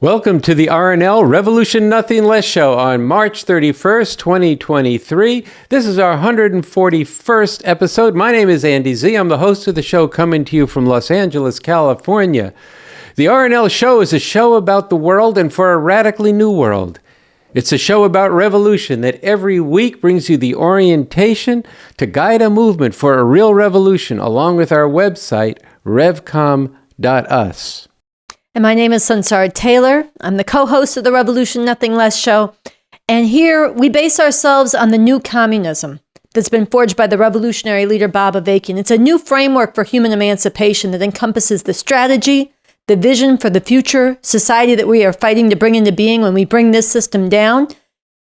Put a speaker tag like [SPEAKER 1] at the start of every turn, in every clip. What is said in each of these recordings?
[SPEAKER 1] Welcome to the RNL Revolution Nothing Less show on March 31st, 2023. This is our 141st episode. My name is Andy Zee. I'm the host of the show coming to you from Los Angeles, California. The RNL show is a show about the world and for a radically new world. It's a show about revolution that every week brings you the orientation to guide a movement for a real revolution along with our website, revcom.us.
[SPEAKER 2] And my name is Sunsara Taylor. I'm the co-host of the Revolution Nothing Less show. And here we base ourselves on the new communism that's been forged by the revolutionary leader Bob Avakian. It's a new framework for human emancipation that encompasses the strategy, the vision for the future society that we are fighting to bring into being when we bring this system down.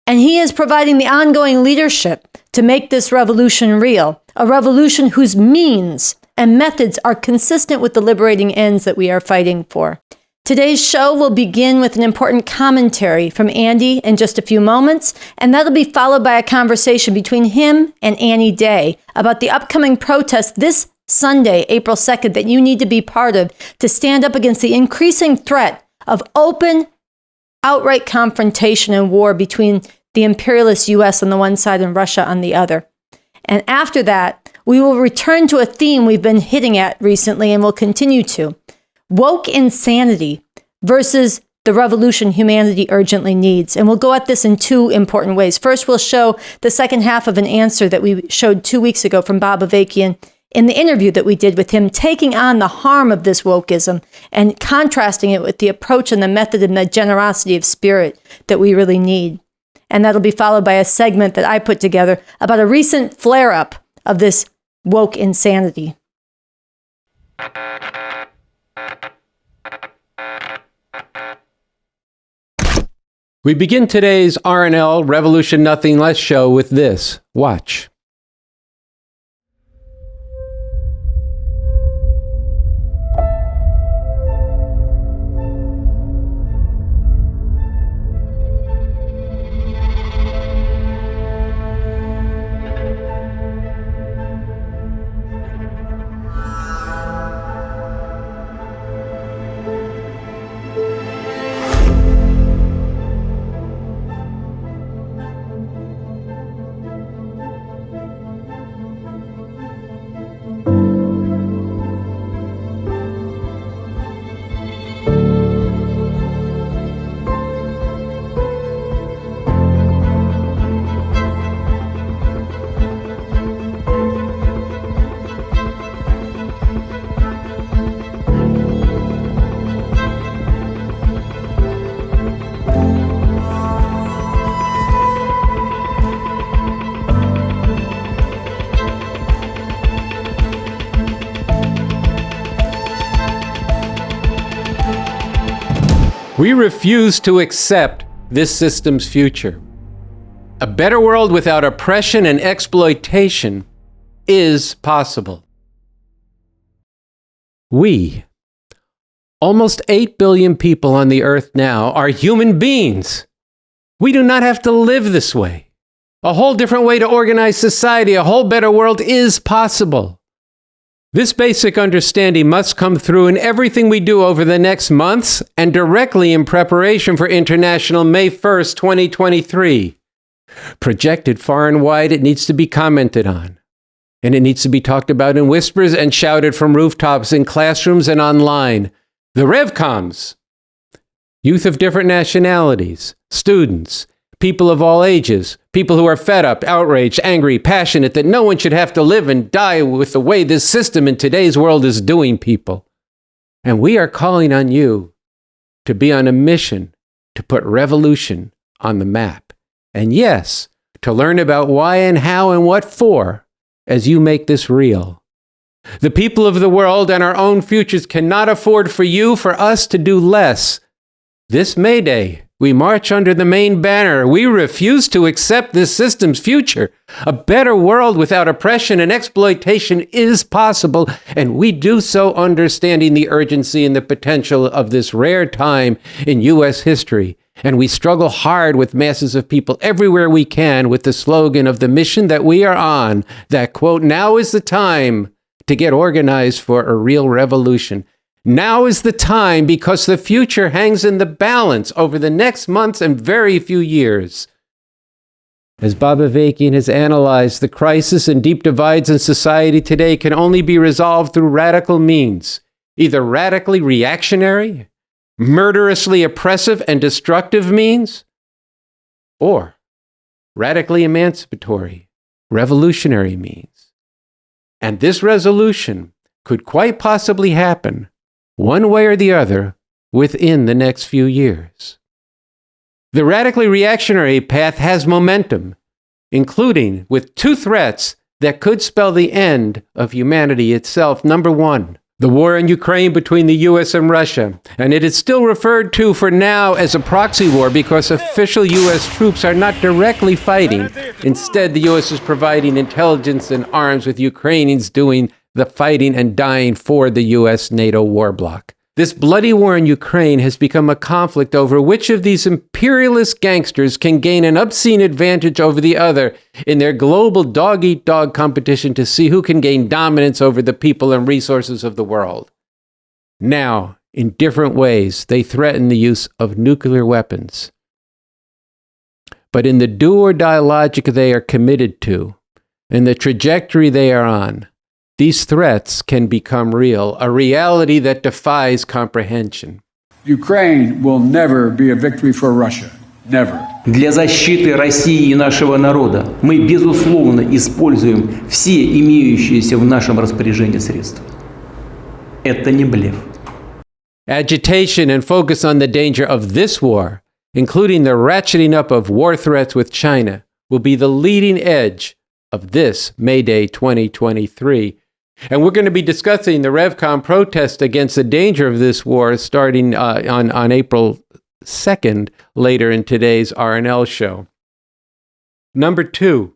[SPEAKER 2] And he is providing the ongoing leadership to make this revolution real, a revolution whose means and methods are consistent with the liberating ends that we are fighting for. Today's show will begin with an important commentary from Andy in just a few moments, and that'll be followed by a conversation between him and Annie Day about the upcoming protest this Sunday, April 2nd, that you need to be part of to stand up against the increasing threat of open, outright confrontation and war between the imperialist U.S. on the one side and Russia on the other. And after that, we will return to a theme we've been hitting at recently and will continue to. Woke insanity versus the revolution humanity urgently needs. And we'll go at this in two important ways. First, we'll show the second half of an answer that we showed 2 weeks ago from Bob Avakian in the interview that we did with him, taking on the harm of this wokeism and contrasting it with the approach and the method and the generosity of spirit that we really need. And that'll be followed by a segment that I put together about a recent flare-up of this woke insanity.
[SPEAKER 1] We begin today's RNL Revolution Nothing Less show with this. Watch. We refuse to accept this system's future. A better world without oppression and exploitation is possible. We, almost 8 billion people on the earth now, are human beings. We do not have to live this way. A whole different way to organize society, a whole better world is possible. This basic understanding must come through in everything we do over the next months and directly in preparation for International May 1st, 2023. Projected far and wide, it needs to be commented on. And it needs to be talked about in whispers and shouted from rooftops in classrooms and online. The RevComs, youth of different nationalities, students, people of all ages, people who are fed up, outraged, angry, passionate that no one should have to live and die with the way this system in today's world is doing people. And we are calling on you to be on a mission to put revolution on the map. And yes, to learn about why and how and what for as you make this real. The people of the world and our own futures cannot afford for you, for us to do less. This May Day, we march under the main banner. We refuse to accept this system's future. A better world without oppression and exploitation is possible, and we do so understanding the urgency and the potential of this rare time in U.S. history. And we struggle hard with masses of people everywhere we can with the slogan of the mission that we are on, that, quote, now is the time to get organized for a real revolution. Now is the time because the future hangs in the balance over the next months and very few years. As Bob Avakian has analyzed, the crisis and deep divides in society today can only be resolved through radical means, either radically reactionary, murderously oppressive and destructive means, or radically emancipatory, revolutionary means. And this resolution could quite possibly happen, one way or the other, within the next few years. The radically reactionary path has momentum, including with two threats that could spell the end of humanity itself. Number one, the war in Ukraine between the U.S. and Russia. And it is still referred to for now as a proxy war because official U.S. troops are not directly fighting. Instead, the U.S. is providing intelligence and arms, with Ukrainians doing the fighting and dying for the U.S. NATO war bloc. This bloody war in Ukraine has become a conflict over which of these imperialist gangsters can gain an obscene advantage over the other in their global dog-eat-dog competition to see who can gain dominance over the people and resources of the world. Now, in different ways, they threaten the use of nuclear weapons. But in the do-or-die logic they are committed to, and the trajectory they are on, these threats can become real, a reality that defies comprehension.
[SPEAKER 3] Ukraine will never be a victory for Russia. Never.
[SPEAKER 4] Для защиты России и нашего народа мы, безусловно, используем все имеющиеся в нашем распоряжении средства. Это не блеф.
[SPEAKER 1] Agitation and focus on the danger of this war, including the ratcheting up of war threats with China, will be the leading edge of this May Day 2023. And we're going to be discussing the RevCom protest against the danger of this war starting on April 2nd, later in today's RNL show. Number two,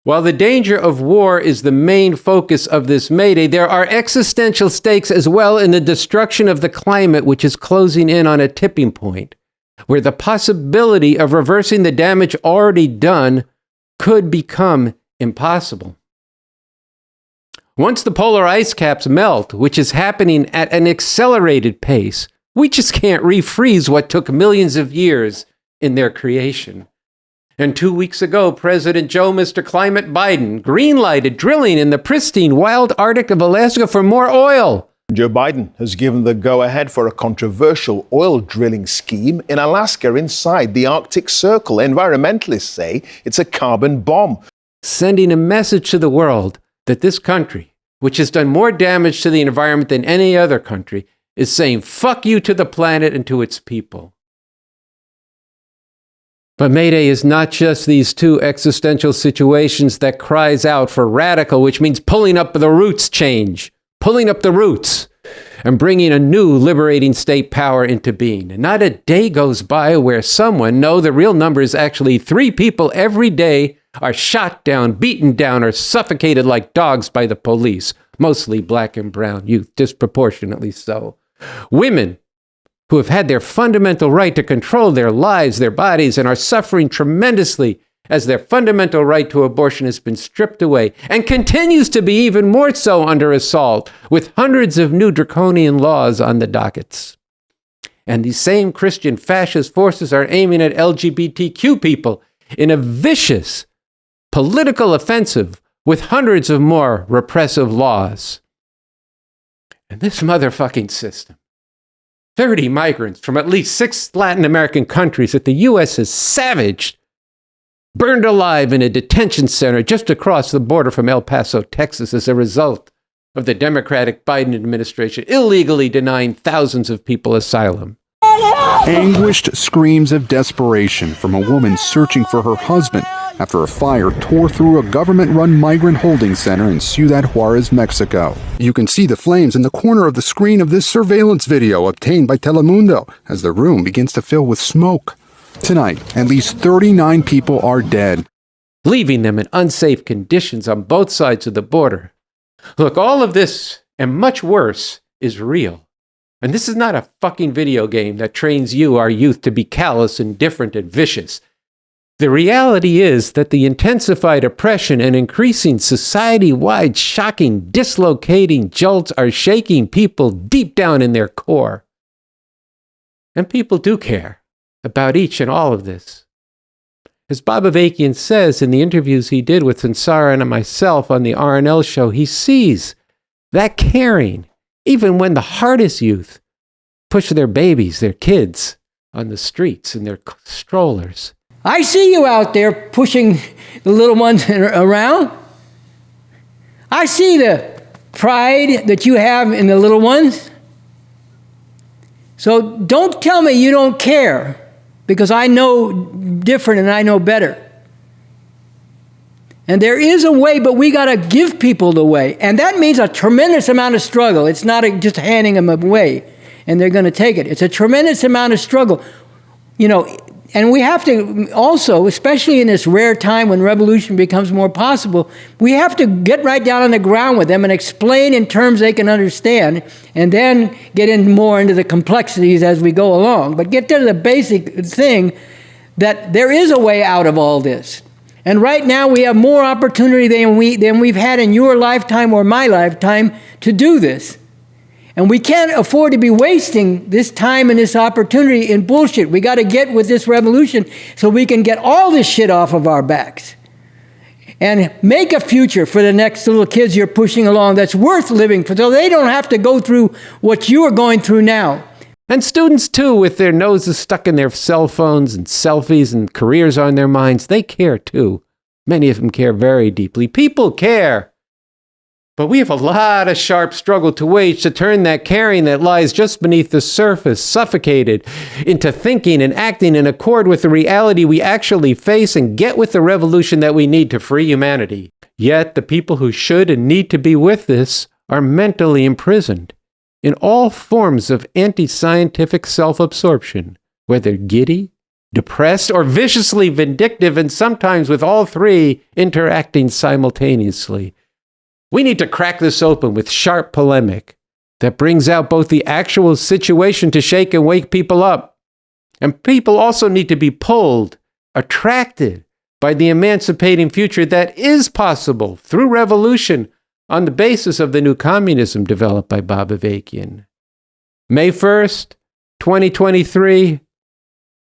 [SPEAKER 1] while the danger of war is the main focus of this May Day, there are existential stakes as well in the destruction of the climate, which is closing in on a tipping point, where the possibility of reversing the damage already done could become impossible. Once the polar ice caps melt, which is happening at an accelerated pace, we just can't refreeze what took millions of years in their creation. And 2 weeks ago, President Joe Mr. Climate Biden green-lighted drilling in the pristine wild Arctic of Alaska for more oil.
[SPEAKER 5] Joe Biden has given the go-ahead for a controversial oil drilling scheme in Alaska inside the Arctic Circle. Environmentalists say it's a carbon bomb,
[SPEAKER 1] sending a message to the world that this country, which has done more damage to the environment than any other country, is saying fuck you to the planet and to its people. But May Day is not just these two existential situations that cries out for radical, which means pulling up the roots change, pulling up the roots, and bringing a new liberating state power into being. And not a day goes by where someone, no, the real number is actually 3 people every day, are shot down, beaten down, or suffocated like dogs by the police, mostly black and brown youth, disproportionately so. Women who have had their fundamental right to control their lives, their bodies, and are suffering tremendously as their fundamental right to abortion has been stripped away and continues to be even more so under assault, with hundreds of new draconian laws on the dockets. And these same Christian fascist forces are aiming at LGBTQ people in a vicious political offensive with hundreds of more repressive laws. And this motherfucking system, 30 migrants from at least 6 Latin American countries that the U.S. has savaged, burned alive in a detention center just across the border from El Paso, Texas, as a result of the Democratic Biden administration illegally denying thousands of people asylum.
[SPEAKER 6] Anguished screams of desperation from a woman searching for her husband after a fire tore through a government-run migrant holding center in Ciudad Juarez, Mexico. You can see the flames in the corner of the screen of this surveillance video obtained by Telemundo as the room begins to fill with smoke. Tonight, at least 39 people are dead,
[SPEAKER 1] leaving them in unsafe conditions on both sides of the border. Look, all of this, and much worse, is real. And this is not a fucking video game that trains you, our youth, to be callous, indifferent, and vicious. The reality is that the intensified oppression and increasing society-wide shocking, dislocating jolts are shaking people deep down in their core. And people do care about each and all of this. As Bob Avakian says in the interviews he did with Sunsara and myself on the RNL show, he sees that caring, even when the hardest youth push their babies, their kids, on the streets in their strollers.
[SPEAKER 7] I see you out there pushing the little ones around. I see the pride that you have in the little ones. So don't tell me you don't care, because I know different and I know better. And there is a way, but we got to give people the way. And that means a tremendous amount of struggle. It's not just handing them away and they're going to take it. It's a tremendous amount of struggle. You know, and we have to also, especially in this rare time when revolution becomes more possible, we have to get right down on the ground with them and explain in terms they can understand, and then get in more into the complexities as we go along. But get to the basic thing that there is a way out of all this. And right now we have more opportunity than we've had in your lifetime or my lifetime to do this. And we can't afford to be wasting this time and this opportunity in bullshit. We got to get with this revolution so we can get all this shit off of our backs and make a future for the next little kids you're pushing along that's worth living for, so they don't have to go through what you are going through now.
[SPEAKER 1] And students, too, with their noses stuck in their cell phones and selfies and careers on their minds, they care, too. Many of them care very deeply. People care. But we have a lot of sharp struggle to wage to turn that caring that lies just beneath the surface, suffocated, into thinking and acting in accord with the reality we actually face and get with the revolution that we need to free humanity. Yet the people who should and need to be with this are mentally imprisoned in all forms of anti-scientific self-absorption, whether giddy, depressed, or viciously vindictive, and sometimes with all three interacting simultaneously. We need to crack this open with sharp polemic that brings out both the actual situation to shake and wake people up. And people also need to be pulled, attracted by the emancipating future that is possible through revolution on the basis of the new communism developed by Bob Avakian. May 1st, 2023.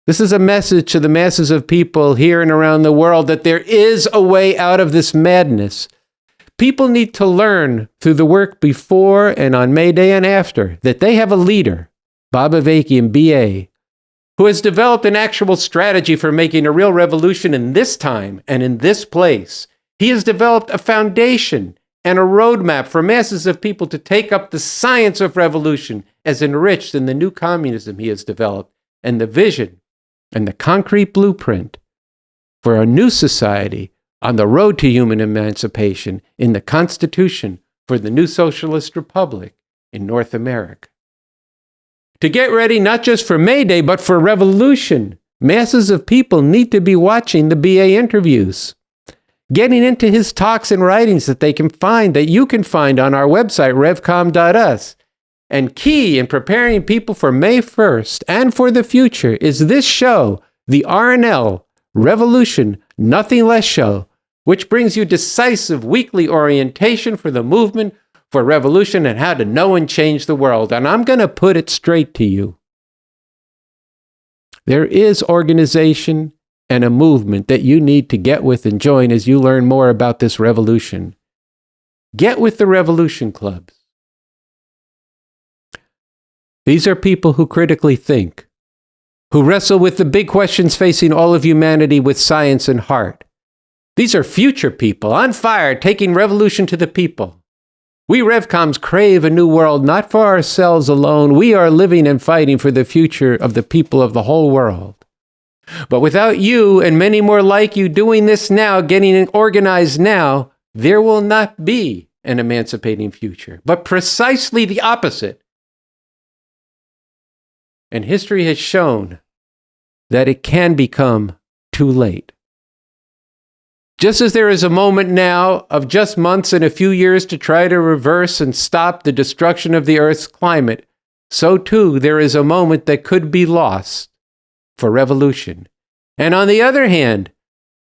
[SPEAKER 1] This is a message to the masses of people here and around the world that there is a way out of this madness. People need to learn through the work before and on May Day and after that they have a leader, Bob Avakian, B.A., who has developed an actual strategy for making a real revolution in this time and in this place. He has developed a foundation and a roadmap for masses of people to take up the science of revolution as enriched in the new communism he has developed, and the vision and the concrete blueprint for a new society on the road to human emancipation in the Constitution for the new socialist republic in North America. To get ready not just for May Day, but for revolution, masses of people need to be watching the BA interviews, getting into his talks and writings that you can find on our website, revcom.us. And key in preparing people for May 1st and for the future is this show, the RNL Revolution Nothing Less Show, which brings you decisive weekly orientation for the movement for revolution and how to know and change the world. And I'm going to put it straight to you. There is organization and a movement that you need to get with and join as you learn more about this revolution. Get with the revolution clubs. These are people who critically think, who wrestle with the big questions facing all of humanity with science and heart. These are future people, on fire, taking revolution to the people. We Revcoms crave a new world, not for ourselves alone. We are living and fighting for the future of the people of the whole world. But without you and many more like you doing this now, getting organized now, there will not be an emancipating future, but precisely the opposite. And history has shown that it can become too late. Just as there is a moment now of just months and a few years to try to reverse and stop the destruction of the Earth's climate, so too there is a moment that could be lost for revolution. And on the other hand,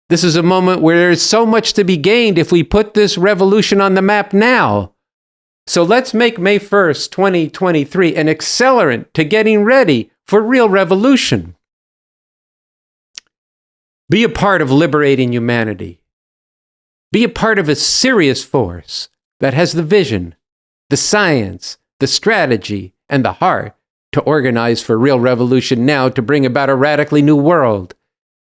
[SPEAKER 1] this is a moment where there's so much to be gained if we put this revolution on the map now. So let's make May 1st, 2023 an accelerant to getting ready for real revolution. Be a part of liberating humanity. Be a part of a serious force that has the vision, the science, the strategy, and the heart to organize for real revolution now to bring about a radically new world.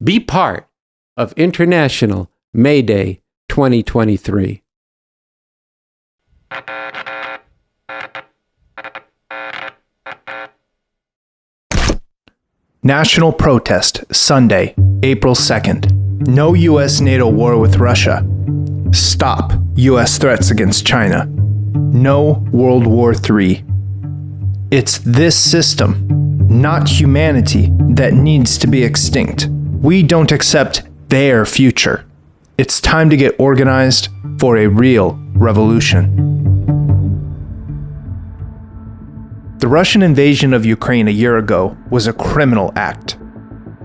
[SPEAKER 1] Be part of International May Day 2023.
[SPEAKER 8] National protest, Sunday, April 2nd. No U.S.-NATO war with Russia. Stop U.S. threats against China. No World War III. It's this system, not humanity, that needs to be extinct. We don't accept their future. It's time to get organized for a real revolution. The Russian invasion of Ukraine a year ago was a criminal act.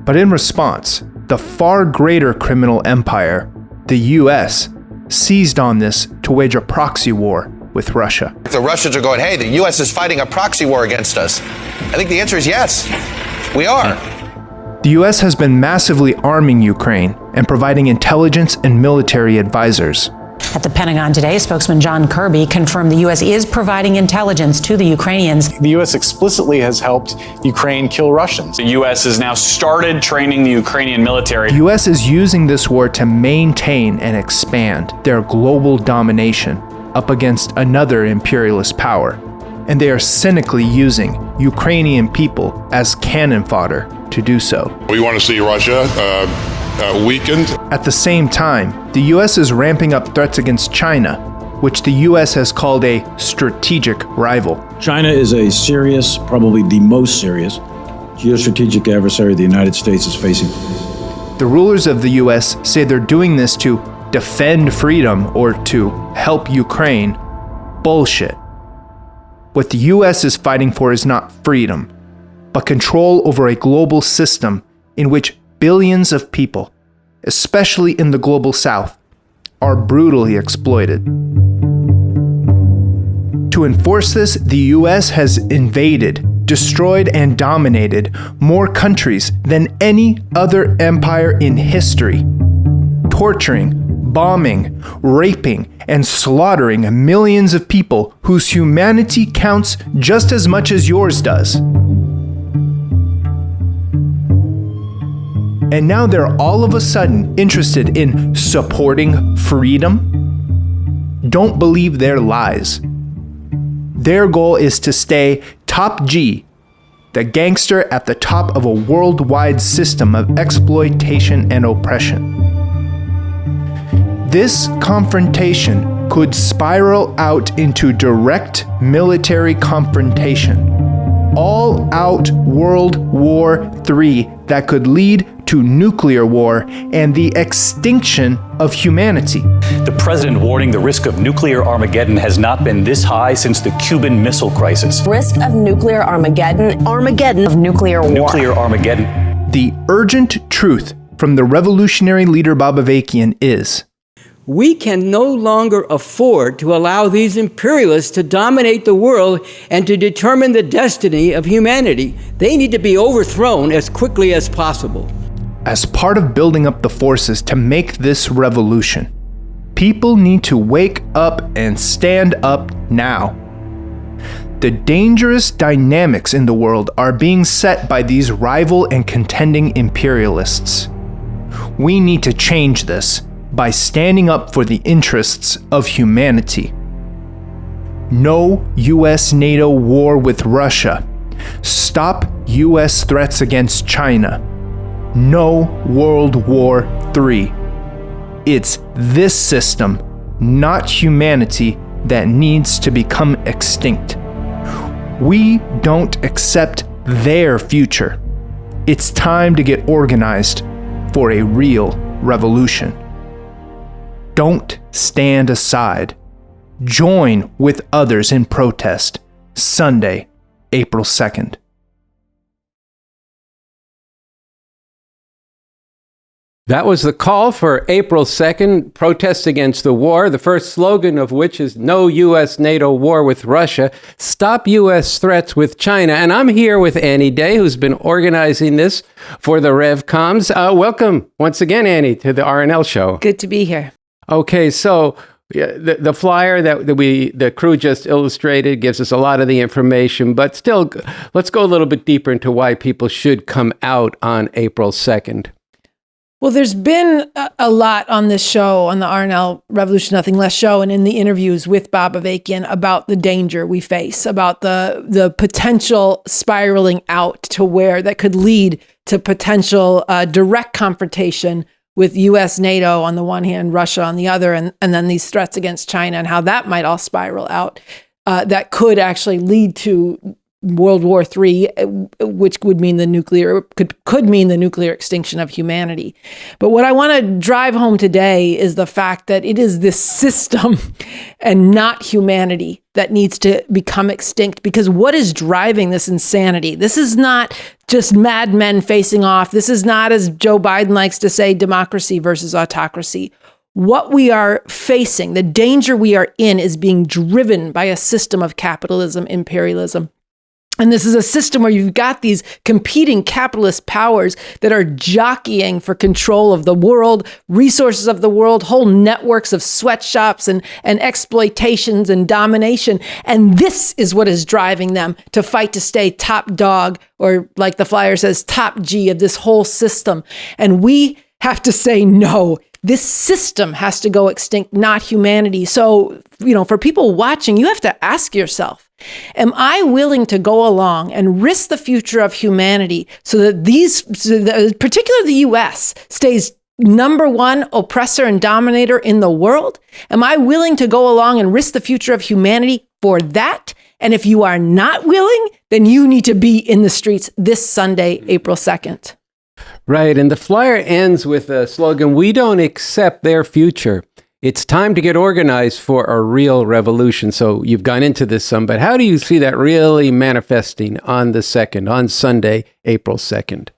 [SPEAKER 8] But in response, the far greater criminal empire, the US, seized on this to wage a proxy war with Russia.
[SPEAKER 9] The Russians are going, hey, the US is fighting a proxy war against us. I think the answer is yes, we are.
[SPEAKER 8] The US has been massively arming Ukraine and providing intelligence and military advisors.
[SPEAKER 10] At the Pentagon today, spokesman John Kirby confirmed the U.S. is providing intelligence to the Ukrainians.
[SPEAKER 11] The U.S. explicitly has helped Ukraine kill Russians. The U.S. has now started training the Ukrainian military.
[SPEAKER 8] The U.S. is using this war to maintain and expand their global domination up against another imperialist power. And they are cynically using Ukrainian people as cannon fodder to do so.
[SPEAKER 12] We want to see Russia weakened.
[SPEAKER 8] At the same time, the U.S. is ramping up threats against China, which the U.S. has called a strategic rival.
[SPEAKER 13] China is a serious, probably the most serious, geostrategic adversary the United States is facing.
[SPEAKER 8] The rulers of the U.S. say they're doing this to defend freedom or to help Ukraine. Bullshit. What the U.S. is fighting for is not freedom, but control over a global system in which billions of people, especially in the global south, are brutally exploited. To enforce this, the US has invaded, destroyed, and dominated more countries than any other empire in history, torturing, bombing, raping, and slaughtering millions of people whose humanity counts just as much as yours does. And now they're all of a sudden interested in supporting freedom? Don't believe their lies. Their goal is to stay top G, the gangster at the top of a worldwide system of exploitation and oppression. This confrontation could spiral out into direct military confrontation. All-out World War III that could lead to nuclear war and the extinction of humanity.
[SPEAKER 14] The president warning the risk of nuclear Armageddon has not been this high since the Cuban Missile Crisis.
[SPEAKER 15] Risk of nuclear Armageddon. Armageddon of nuclear war.
[SPEAKER 14] Nuclear Armageddon.
[SPEAKER 8] The urgent truth from the revolutionary leader Bob Avakian is:
[SPEAKER 7] we can no longer afford to allow these imperialists to dominate the world and to determine the destiny of humanity. They need to be overthrown as quickly as possible.
[SPEAKER 8] As part of building up the forces to make this revolution, people need to wake up and stand up now. The dangerous dynamics in the world are being set by these rival and contending imperialists. We need to change this by standing up for the interests of humanity. No US-NATO war with Russia. Stop US threats against China. No World War III. It's this system, not humanity, that needs to become extinct. We don't accept their future. It's time to get organized for a real revolution. Don't stand aside. Join with others in protest. Sunday, April 2nd.
[SPEAKER 1] That was the call for April 2nd, protests against the war, the first slogan of which is no U.S.-NATO war with Russia, stop U.S. threats with China. And I'm here with Annie Day, who's been organizing this for the RevComs. Welcome once again, Annie, to the RNL show.
[SPEAKER 2] Good to be here.
[SPEAKER 1] Okay, so the flyer that the crew just illustrated gives us a lot of the information, but still, let's go a little bit deeper into why people should come out on April 2nd.
[SPEAKER 16] Well, there's been a lot on this show, on the RNL Revolution Nothing Less show, and in the interviews with Bob Avakian about the danger we face, about the potential spiraling out to where that could lead to potential direct confrontation with U.S., NATO on the one hand, Russia on the other, and then these threats against China and how that might all spiral out. That could actually lead to World War III, which would mean could mean the nuclear extinction of humanity. But what I want to drive home today is the fact that it is this system and not humanity that needs to become extinct, because what is driving this insanity? This is not just madmen facing off. This is not, as Joe Biden likes to say, democracy versus autocracy. What we are facing, the danger we are in, is being driven by a system of capitalism, imperialism. And this is a system where you've got these competing capitalist powers that are jockeying for control of the world, resources of the world, whole networks of sweatshops and exploitations and domination. And this is what is driving them to fight to stay top dog, or like the flyer says, top G of this whole system. And we have to say no. This system has to go extinct, not humanity. So, for people watching, you have to ask yourself, am I willing to go along and risk the future of humanity so that particularly the U.S., stays number one oppressor and dominator in the world? Am I willing to go along and risk the future of humanity for that? And if you are not willing, then you need to be in the streets this Sunday, April 2nd.
[SPEAKER 1] Right. And the flyer ends with a slogan, we don't accept their future. It's time to get organized for a real revolution. So you've gone into this some, but how do you see that really manifesting on Sunday, April 2nd?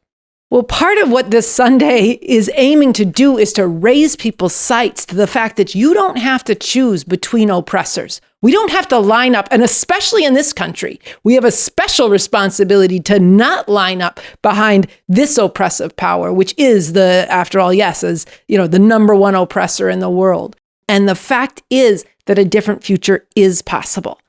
[SPEAKER 16] Well, part of what this Sunday is aiming to do is to raise people's sights to the fact that you don't have to choose between oppressors. We don't have to line up, and especially in this country, we have a special responsibility to not line up behind this oppressive power, which is after all, the number one oppressor in the world. And the fact is that a different future is possible.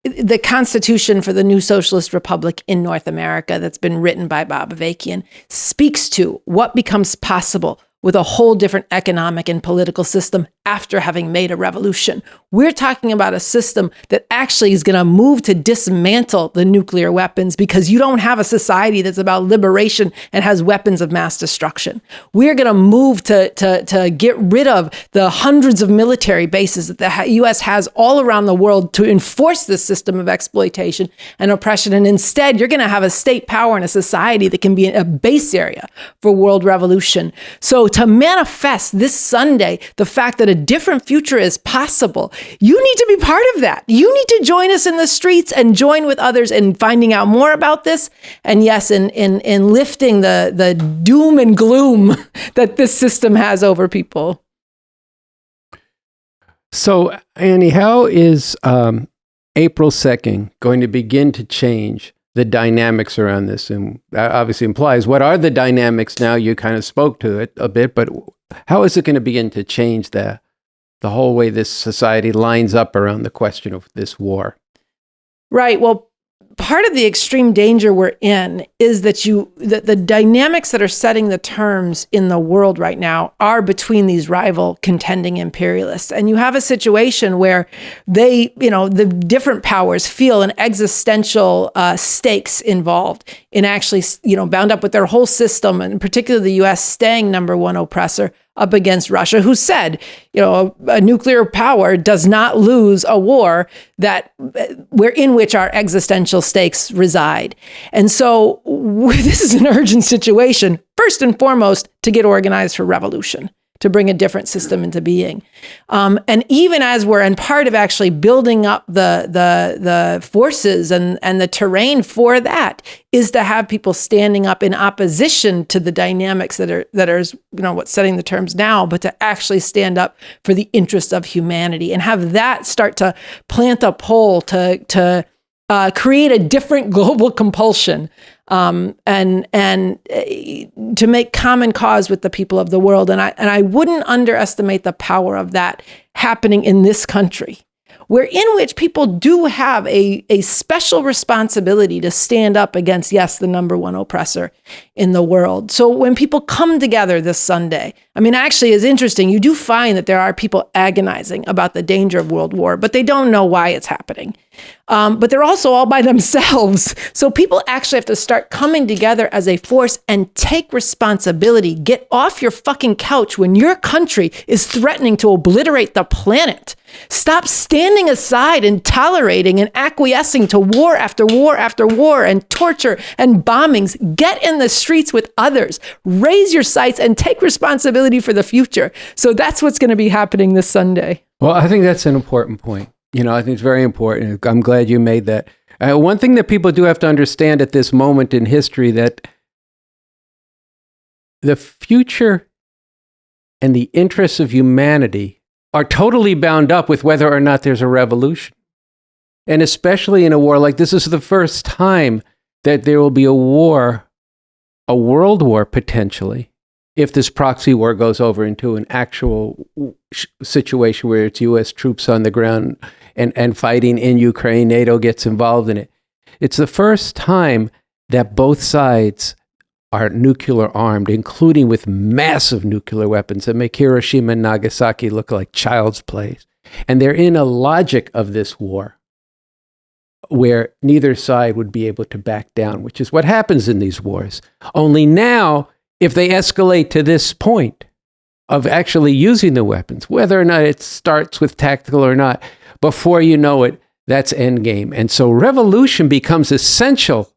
[SPEAKER 16] The Constitution for the New Socialist Republic in North America, that's been written by Bob Avakian, speaks to what becomes possible with a whole different economic and political system after having made a revolution. We're talking about a system that actually is going to move to dismantle the nuclear weapons, because you don't have a society that's about liberation and has weapons of mass destruction. We're going to move to get rid of the hundreds of military bases that the U.S. has all around the world to enforce this system of exploitation and oppression. And instead, you're going to have a state power and a society that can be a base area for world revolution. So to manifest this Sunday the fact that a different future is possible, you need to be part of that. You need to join us in the streets and join with others in finding out more about this. And yes, in lifting the doom and gloom that this system has over people.
[SPEAKER 1] So, Annie, how is April 2nd going to begin to change the dynamics around this? And that obviously implies, what are the dynamics now? You kind of spoke to it a bit, but how is it going to begin to change the whole way this society lines up around the question of this war?
[SPEAKER 16] Right. Well, part of the extreme danger we're in is that the dynamics that are setting the terms in the world right now are between these rival contending imperialists. And you have a situation where the different powers feel an existential stakes involved in actually, bound up with their whole system, and particularly the U.S. staying number one oppressor up against Russia, who said, a nuclear power does not lose a war in which our existential stakes reside. And so this is an urgent situation, first and foremost, to get organized for revolution, to bring a different system into being. And even as we're in part of actually building up the forces and the terrain for that is to have people standing up in opposition to the dynamics that are what's setting the terms now, but to actually stand up for the interest of humanity and have that start to plant a pole to create a different global compulsion and to make common cause with the people of the world. And I wouldn't underestimate the power of that happening in this country, in which people do have a special responsibility to stand up against, yes, the number one oppressor in the world. So when people come together this Sunday, I mean, actually, it's interesting. You do find that there are people agonizing about the danger of world war, but they don't know why it's happening. But they're also all by themselves. So people actually have to start coming together as a force and take responsibility. Get off your fucking couch when your country is threatening to obliterate the planet. Stop standing aside and tolerating and acquiescing to war after war after war and torture and bombings. Get in the streets with others. Raise your sights and take responsibility for the future. So that's what's going to be happening this Sunday.
[SPEAKER 1] Well, I think that's an important point. I think it's very important. I'm glad you made that. One thing that people do have to understand at this moment in history, that the future and the interests of humanity are totally bound up with whether or not there's a revolution. And especially in a war like this is the first time that there will be a war, a world war potentially, if this proxy war goes over into an actual situation where it's U.S. troops on the ground and fighting in Ukraine, NATO gets involved in it. It's the first time that both sides are nuclear armed, including with massive nuclear weapons that make Hiroshima and Nagasaki look like child's plays. And they're in a logic of this war where neither side would be able to back down, which is what happens in these wars. Only now, if they escalate to this point of actually using the weapons, whether or not it starts with tactical or not, before you know it, that's endgame. And so revolution becomes essential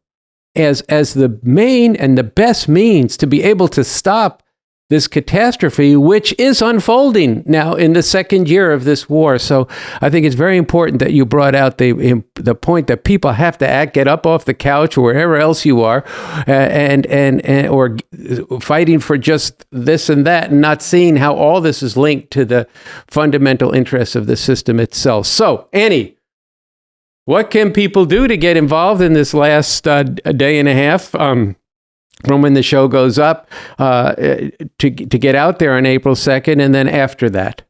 [SPEAKER 1] as the main and the best means to be able to stop this catastrophe, which is unfolding now in the second year of this war. So I think it's very important that you brought out the point that people have to get up off the couch or wherever else you are, or fighting for just this and that, and not seeing how all this is linked to the fundamental interests of the system itself. So, Annie, what can people do to get involved in this last day and a half? From when the show goes up to get out there on April 2nd, and then after that?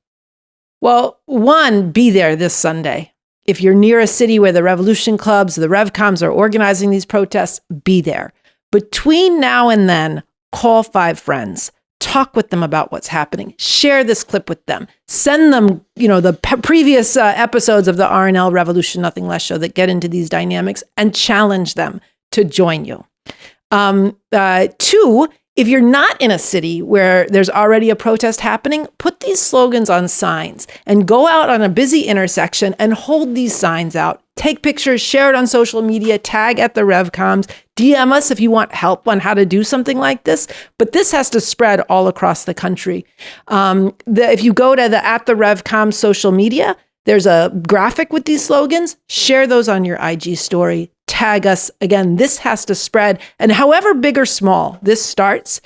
[SPEAKER 16] Well, one, be there this Sunday. If you're near a city where the revolution clubs, the RevComs are organizing these protests, be there. Between now and then, call 5 friends. Talk with them about what's happening. Share this clip with them. Send them, the previous episodes of the RNL Revolution Nothing Less show that get into these dynamics, and challenge them to join you. 2, if you're not in a city where there's already a protest happening, put these slogans on signs and go out on a busy intersection and hold these signs out. Take pictures, share it on social media, tag at the RevComs, DM us if you want help on how to do something like this. But this has to spread all across the country. If you go to the at the RevComs social media, there's a graphic with these slogans. Share those on your IG story. Tag us. Again, this has to spread. And however big or small this starts,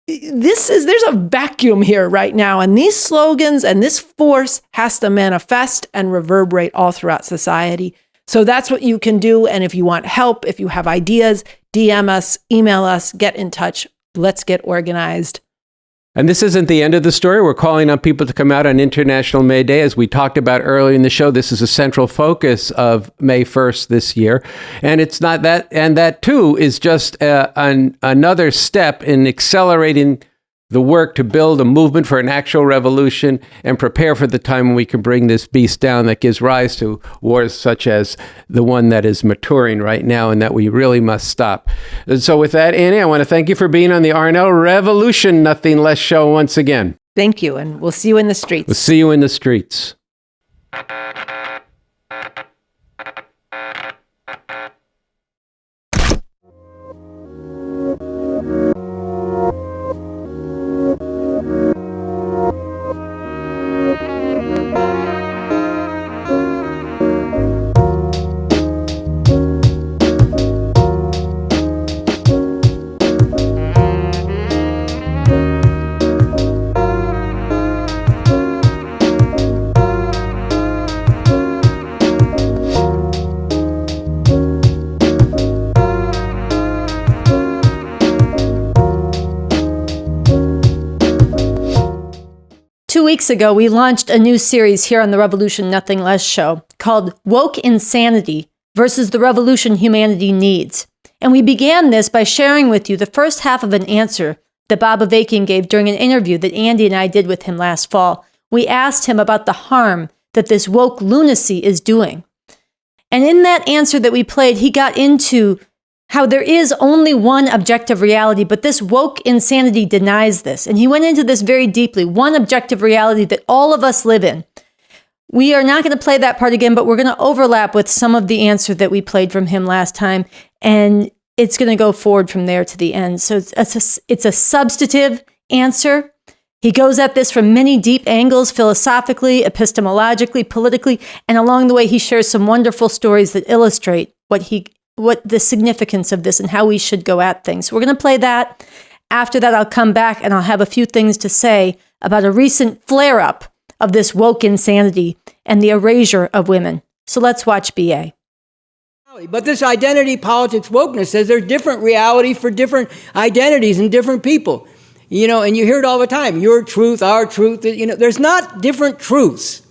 [SPEAKER 16] there's a vacuum here right now. And these slogans and this force has to manifest and reverberate all throughout society. So that's what you can do. And if you want help, if you have ideas, DM us, email us, get in touch. Let's get organized.
[SPEAKER 1] And this isn't the end of the story. We're calling on people to come out on International May Day. As we talked about earlier in the show, this is a central focus of May 1st this year. And it's not that, and that too is just another step in accelerating the work to build a movement for an actual revolution and prepare for the time when we can bring this beast down that gives rise to wars such as the one that is maturing right now and that we really must stop. And so with that, Annie, I want to thank you for being on the RNL Revolution Nothing Less show once again.
[SPEAKER 16] Thank you, and we'll see you in the streets.
[SPEAKER 1] We'll see you in the streets.
[SPEAKER 2] weeks ago, we launched a new series here on the Revolution Nothing Less show called Woke Insanity versus the Revolution Humanity Needs. And we began this by sharing with you the first half of an answer that Bob Avakian gave during an interview that Andy and I did with him last fall. We asked him about the harm that this woke lunacy is doing. And in that answer that we played, he got into how there is only one objective reality, but this woke insanity denies this. And he went into this very deeply, one objective reality that all of us live in. We are not going to play that part again, but we're going to overlap with some of the answer that we played from him last time, and it's going to go forward from there to the end. So it's a substantive answer. He goes at this from many deep angles, philosophically, epistemologically, politically, and along the way he shares some wonderful stories that illustrate what the significance of this and how we should go at things. So we're going to play that. After that, I'll come back and I'll have a few things to say about a recent flare-up of this woke insanity and the erasure of women. So let's watch BA.
[SPEAKER 7] But this identity politics wokeness says there's different reality for different identities and different people. You know, and you hear it all the time. Your truth, our truth. You know, there's not different truths.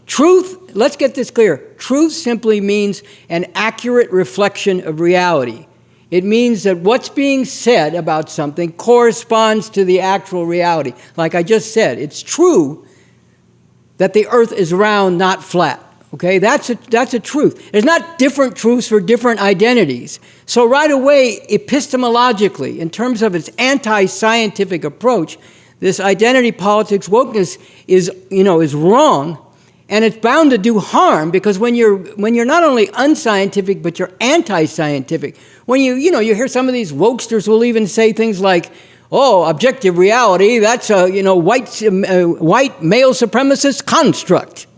[SPEAKER 7] Truth, let's get this clear. Truth simply means an accurate reflection of reality. It means that what's being said about something corresponds to the actual reality. Like I just said, it's true that the earth is round, not flat. Okay, that's a truth. There's not different truths for different identities. So right away, epistemologically, in terms of its anti-scientific approach, this identity politics wokeness is wrong, and it's bound to do harm, because when you're not only unscientific but you're anti-scientific, when you hear some of these wokesters will even say things like, "Oh, objective reality, that's a white male supremacist construct.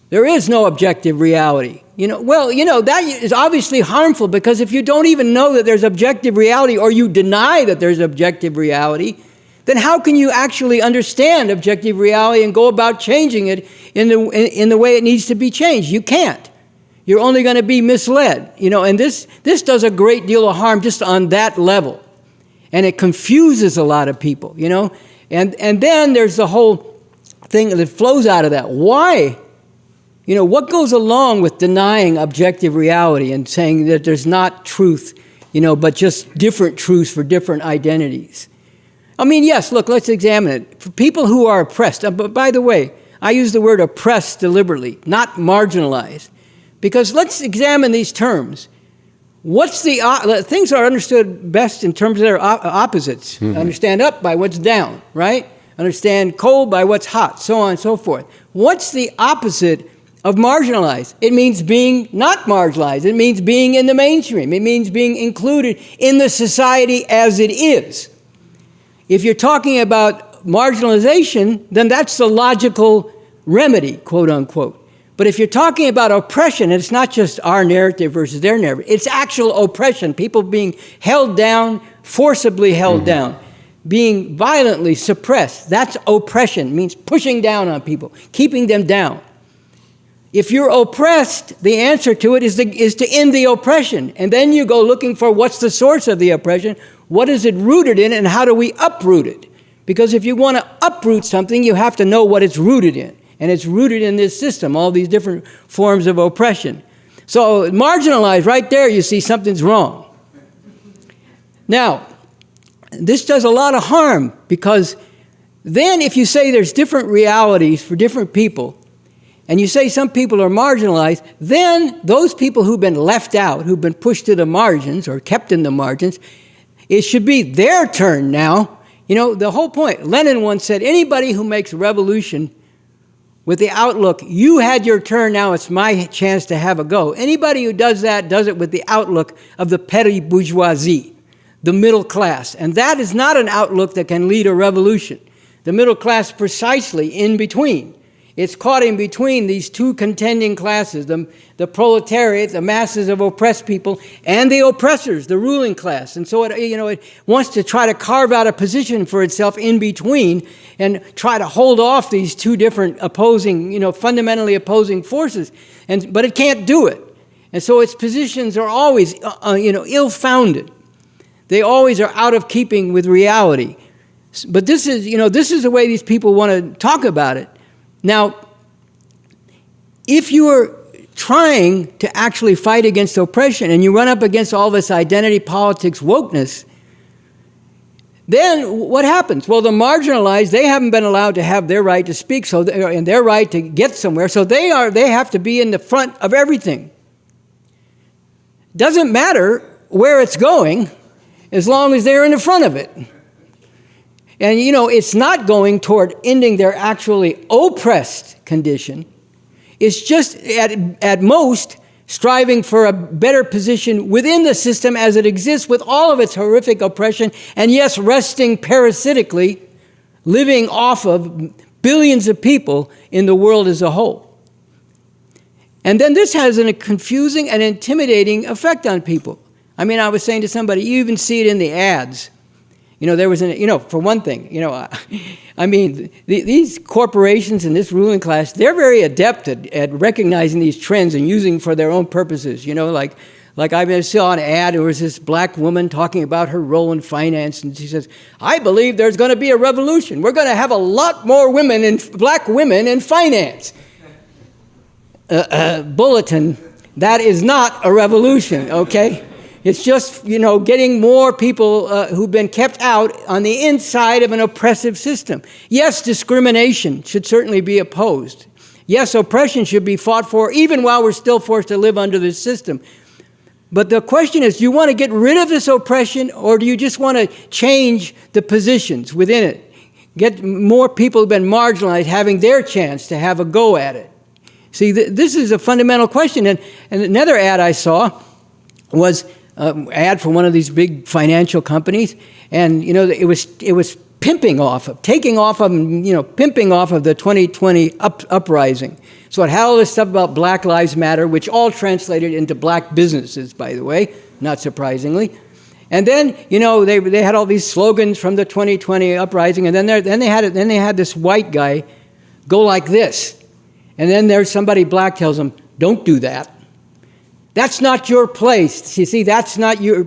[SPEAKER 7] There is no objective reality." That is obviously harmful, because if you don't even know that there's objective reality, or you deny that there's objective reality, then how can you actually understand objective reality and go about changing it in the way it needs to be changed? You can't. You're only going to be misled. And this does a great deal of harm just on that level. And it confuses a lot of people, And then there's the whole thing that flows out of that. Why? What goes along with denying objective reality and saying that there's not truth, but just different truths for different identities? I mean, yes, look, let's examine it. For people who are oppressed, but by the way, I use the word oppressed deliberately, not marginalized, because let's examine these terms. Things are understood best in terms of their opposites. Mm-hmm. Understand up by what's down, right? Understand cold by what's hot, so on and so forth. What's the opposite of marginalized? It means being not marginalized. It means being in the mainstream. It means being included in the society as it is. If you're talking about marginalization, then that's the logical remedy, quote unquote. But if you're talking about oppression, it's not just our narrative versus their narrative. It's actual oppression, people being held down, forcibly held down, being violently suppressed. That's oppression. It means pushing down on people, keeping them down. If you're oppressed, the answer to it is to end the oppression. And then you go looking for what's the source of the oppression, what is it rooted in, and how do we uproot it? Because if you want to uproot something, you have to know what it's rooted in. And it's rooted in this system, all these different forms of oppression. So marginalized, right there, you see something's wrong. Now, this does a lot of harm, because then if you say there's different realities for different people, and you say some people are marginalized, then those people who've been left out, who've been pushed to the margins or kept in the margins, it should be their turn now. The whole point, Lenin once said, anybody who makes a revolution with the outlook, you had your turn, now it's my chance to have a go. Anybody who does that does it with the outlook of the petty bourgeoisie, the middle class. And that is not an outlook that can lead a revolution. The middle class precisely in between. It's caught in between these two contending classes, the proletariat, the masses of oppressed people, and the oppressors, the ruling class. And so it wants to try to carve out a position for itself in between and try to hold off these two different opposing, fundamentally opposing forces. But it can't do it. And so its positions are always, ill-founded. They always are out of keeping with reality. But this is the way these people want to talk about it. Now, if you are trying to actually fight against oppression and you run up against all this identity politics wokeness, then what happens? Well, the marginalized, they haven't been allowed to have their right to speak, and their right to get somewhere, so they have to be in the front of everything. Doesn't matter where it's going, as long as they're in the front of it. And it's not going toward ending their actually oppressed condition. It's just at most striving for a better position within the system as it exists with all of its horrific oppression, and yes, resting parasitically, living off of billions of people in the world as a whole. And then this has a confusing and intimidating effect on people. I mean, I was saying to somebody, you even see it in the ads. There was for one thing, these corporations and this ruling class, they're very adept at recognizing these trends and using for their own purposes. Like I saw an ad, there was this black woman talking about her role in finance, and she says, I believe there's going to be a revolution. We're going to have a lot more black women in finance. Bulletin, that is not a revolution, okay? It's just, getting more people who've been kept out on the inside of an oppressive system. Yes, discrimination should certainly be opposed. Yes, oppression should be fought for, even while we're still forced to live under this system. But the question is, do you want to get rid of this oppression, or do you just want to change the positions within it? Get more people who've been marginalized having their chance to have a go at it. See, this is a fundamental question. And another ad I saw was ad for one of these big financial companies, and it was pimping off of the 2020 uprising. So it had all this stuff about Black Lives Matter, which all translated into black businesses, by the way, not surprisingly. And then they had all these slogans from the 2020 uprising, and then they had this white guy go like this, and then there's somebody black tells him, "Don't do that. That's not your place. You see, that's not your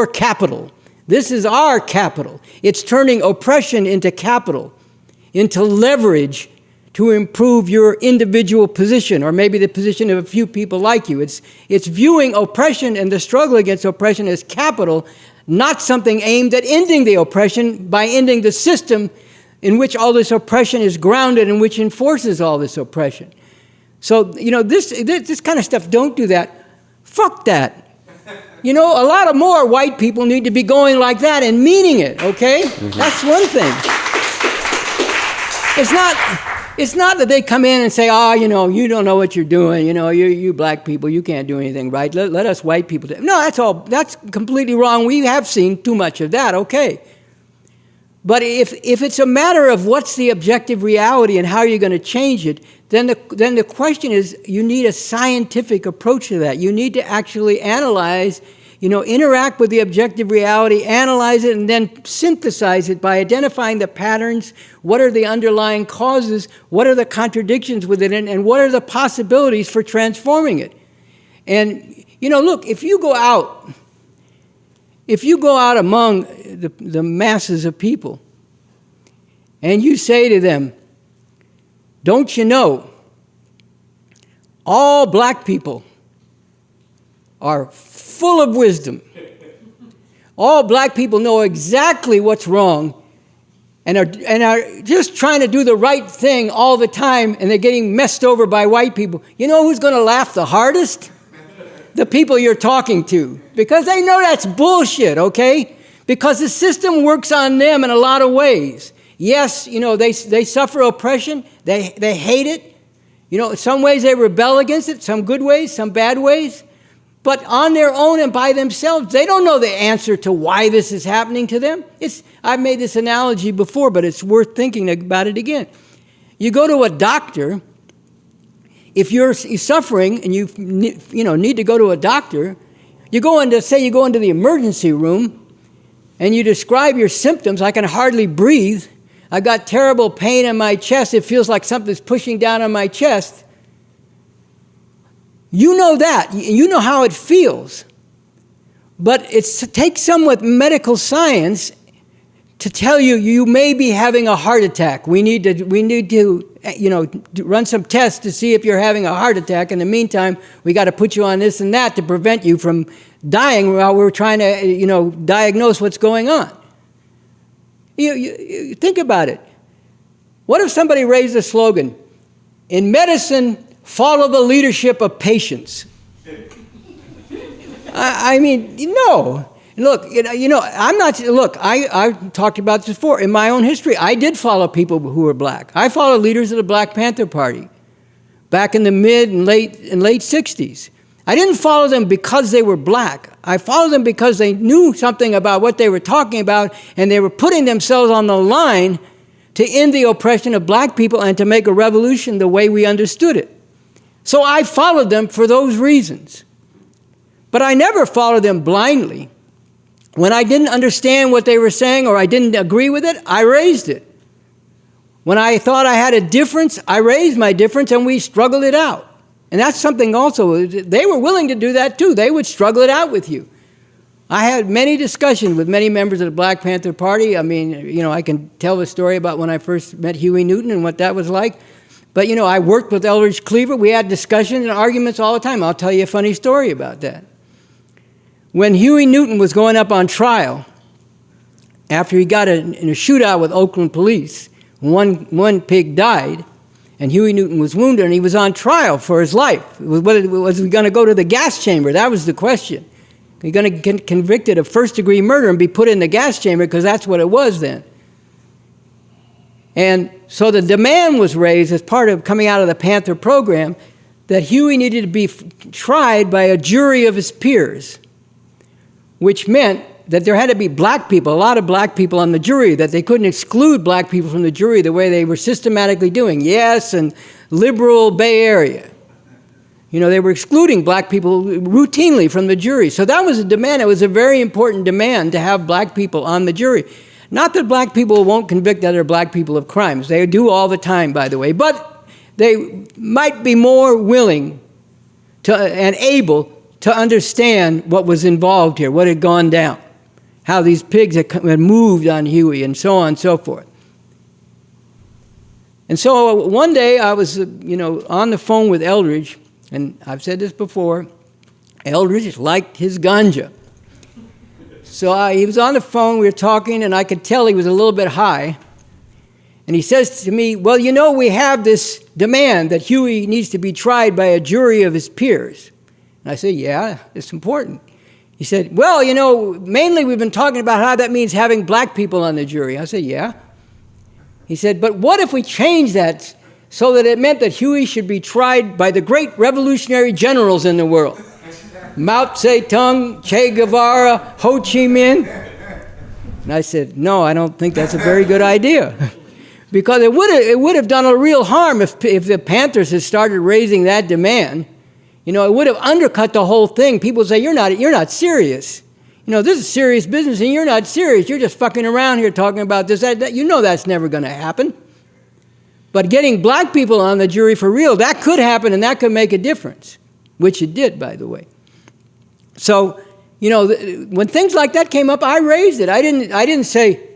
[SPEAKER 7] capital. This is our capital." It's turning oppression into capital, into leverage to improve your individual position, or maybe the position of a few people like you. It's viewing oppression and the struggle against oppression as capital, not something aimed at ending the oppression by ending the system in which all this oppression is grounded and which enforces all this oppression. So, this kind of stuff, don't do that. Fuck that. A lot of more white people need to be going like that and meaning it, okay? Mm-hmm. That's one thing. It's not that they come in and say, you don't know what you're doing. You black people, you can't do anything right. Let us white people do it. No, that's completely wrong. We have seen too much of that, okay. But if it's a matter of what's the objective reality and how you're going to change it, then the question is, you need a scientific approach to that. You need to actually analyze, interact with the objective reality, analyze it, and then synthesize it by identifying the patterns, what are the underlying causes, what are the contradictions within it, and what are the possibilities for transforming it. And, look, if you go out among the masses of people and you say to them, don't you know, all black people are full of wisdom. All black people know exactly what's wrong and are just trying to do the right thing all the time, and they're getting messed over by white people. You know who's going to laugh the hardest? The people you're talking to, because they know that's bullshit, okay? Because the system works on them in a lot of ways. Yes, they suffer oppression, they hate it. In some ways they rebel against it, some good ways, some bad ways. But on their own and by themselves, they don't know the answer to why this is happening to them. I've made this analogy before, but it's worth thinking about it again. You go to a doctor. If you're suffering and you need to go to a doctor, you go into the emergency room and you describe your symptoms. I can hardly breathe. I've got terrible pain in my chest. It feels like something's pushing down on my chest. You know that. You know how it feels. But it takes some with medical science to tell you you may be having a heart attack. We need to run some tests to see if you're having a heart attack. In the meantime, we got to put you on this and that to prevent you from dying while we're trying to diagnose what's going on. You think about it. What if somebody raised a slogan, in medicine, follow the leadership of patients? I mean, no. Look, I'm not, look, I've talked about this before. In my own history, I did follow people who were black. I followed leaders of the Black Panther Party back in the mid and late 60s. I didn't follow them because they were black. I followed them because they knew something about what they were talking about, and they were putting themselves on the line to end the oppression of black people and to make a revolution the way we understood it. So I followed them for those reasons. But I never followed them blindly. When I didn't understand what they were saying or I didn't agree with it, I raised it. When I thought I had a difference, I raised my difference and we struggled it out. And that's something also, they were willing to do that too. They would struggle it out with you. I had many discussions with many members of the Black Panther Party. I mean, I can tell the story about when I first met Huey Newton and what that was like. But, I worked with Eldridge Cleaver. We had discussions and arguments all the time. I'll tell you a funny story about that. When Huey Newton was going up on trial, after he got in a shootout with Oakland police, one pig died, and Huey Newton was wounded, and he was on trial for his life. Was he going to go to the gas chamber? That was the question. He's going to get convicted of first-degree murder and be put in the gas chamber because that's what it was then. And so the demand was raised as part of coming out of the Panther program that Huey needed to be tried by a jury of his peers, which meant that there had to be black people, a lot of black people on the jury, that they couldn't exclude black people from the jury the way they were systematically doing. Yes, and liberal Bay Area. They were excluding black people routinely from the jury. So that was a demand. It was a very important demand to have black people on the jury. Not that black people won't convict other black people of crimes. They do all the time, by the way. But they might be more willing and able to understand what was involved here, what had gone down, how these pigs had moved on Huey, and so on and so forth. And so one day I was, on the phone with Eldridge, and I've said this before, Eldridge liked his ganja. So he was on the phone, we were talking, and I could tell he was a little bit high. And he says to me, well, we have this demand that Huey needs to be tried by a jury of his peers. And I said, yeah, it's important. He said, well, mainly we've been talking about how that means having black people on the jury. I said, yeah. He said, but what if we change that so that it meant that Huey should be tried by the great revolutionary generals in the world? Mao Zedong, Che Guevara, Ho Chi Minh. And I said, no, I don't think that's a very good idea. Because it would have done a real harm if the Panthers had started raising that demand. It would have undercut the whole thing. People would say, you're not serious. This is serious business and you're not serious. You're just fucking around here talking about this, that. That's never going to happen. But getting black people on the jury for real, that could happen and that could make a difference, which it did, by the way. So, when things like that came up, I raised it. I didn't say,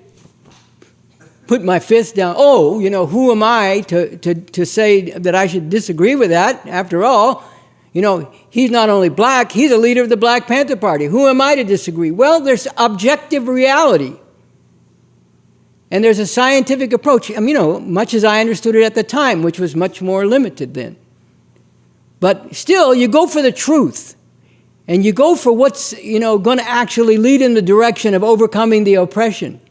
[SPEAKER 7] put my fist down. Oh, who am I to say that I should disagree with that? After all, he's not only black, he's a leader of the Black Panther Party. Who am I to disagree? Well, there's objective reality. And there's a scientific approach, much as I understood it at the time, which was much more limited then. But still, you go for the truth. And you go for what's, going to actually lead in the direction of overcoming the oppression.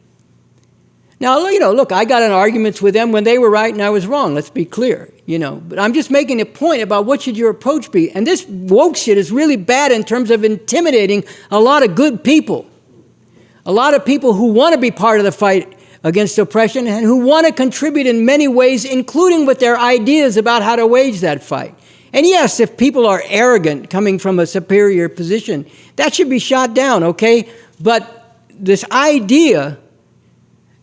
[SPEAKER 7] Now, look, I got in arguments with them when they were right and I was wrong. Let's be clear, But I'm just making a point about what should your approach be. And this woke shit is really bad in terms of intimidating a lot of good people. A lot of people who want to be part of the fight against oppression and who want to contribute in many ways, including with their ideas about how to wage that fight. And yes, if people are arrogant coming from a superior position, that should be shot down, okay? But this idea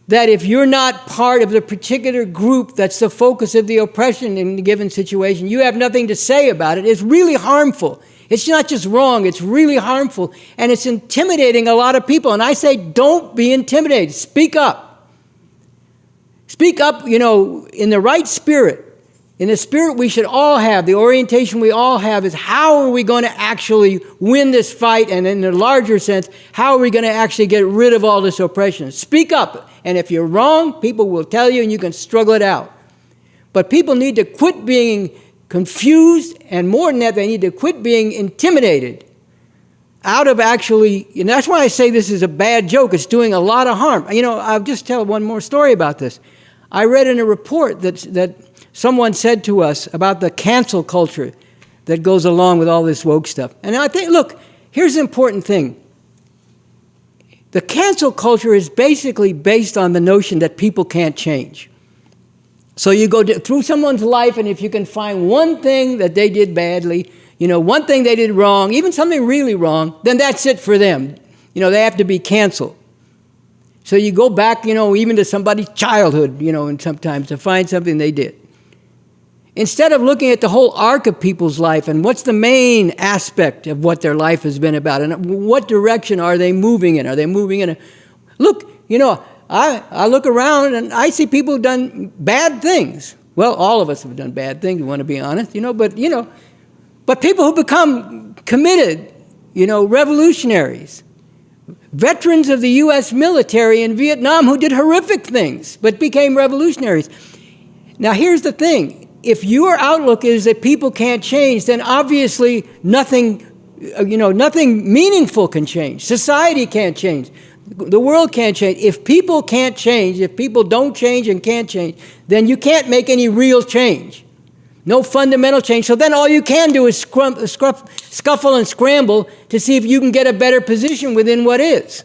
[SPEAKER 7] that if you're not part of the particular group that's the focus of the oppression in a given situation, you have nothing to say about it is really harmful. It's not just wrong, it's really harmful, and it's intimidating a lot of people. And I say, don't be intimidated. Speak up. Speak up, in the right spirit. In the spirit we should all have, the orientation we all have is how are we going to actually win this fight? And in the larger sense, how are we going to actually get rid of all this oppression? Speak up. And if you're wrong, people will tell you and you can struggle it out. But people need to quit being confused, and more than that, they need to quit being intimidated out of actually, and that's why I say this is a bad joke. It's doing a lot of harm. I'll just tell one more story about this. I read in a report that someone said to us about the cancel culture that goes along with all this woke stuff. And I think, look, here's the important thing. The cancel culture is basically based on the notion that people can't change. So you go through someone's life, and if you can find one thing that they did badly, one thing they did wrong, even something really wrong, then that's it for them. They have to be canceled. So you go back, even to somebody's childhood, and sometimes to find something they did. Instead of looking at the whole arc of people's life and what's the main aspect of what their life has been about and what direction are they moving in? Are they moving in look, I look around and I see people who've done bad things. Well, all of us have done bad things, we want to be honest, but people who become committed, revolutionaries, veterans of the U.S. military in Vietnam who did horrific things but became revolutionaries. Now, here's the thing. If your outlook is that people can't change, then obviously nothing meaningful can change. Society can't change. The world can't change. If people can't change, if people don't change and can't change, then you can't make any real change. No fundamental change. So then all you can do is scuffle and scramble to see if you can get a better position within what is.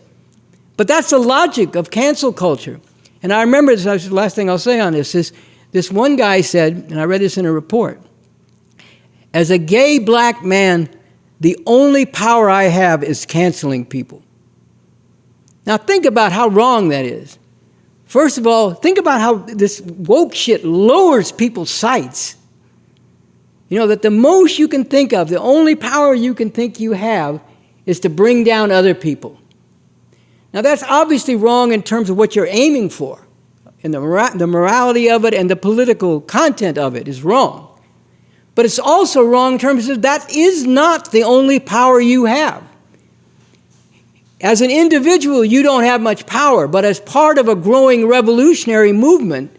[SPEAKER 7] But that's the logic of cancel culture. And I remember, this is the last thing I'll say on this one guy said, and I read this in a report, as a gay black man, the only power I have is canceling people. Now think about how wrong that is. First of all, think about how this woke shit lowers people's sights. That the most you can think of, the only power you can think you have is to bring down other people. Now that's obviously wrong in terms of what you're aiming for. And the morality of it and the political content of it is wrong. But it's also wrong in terms of that is not the only power you have. As an individual, you don't have much power, but as part of a growing revolutionary movement,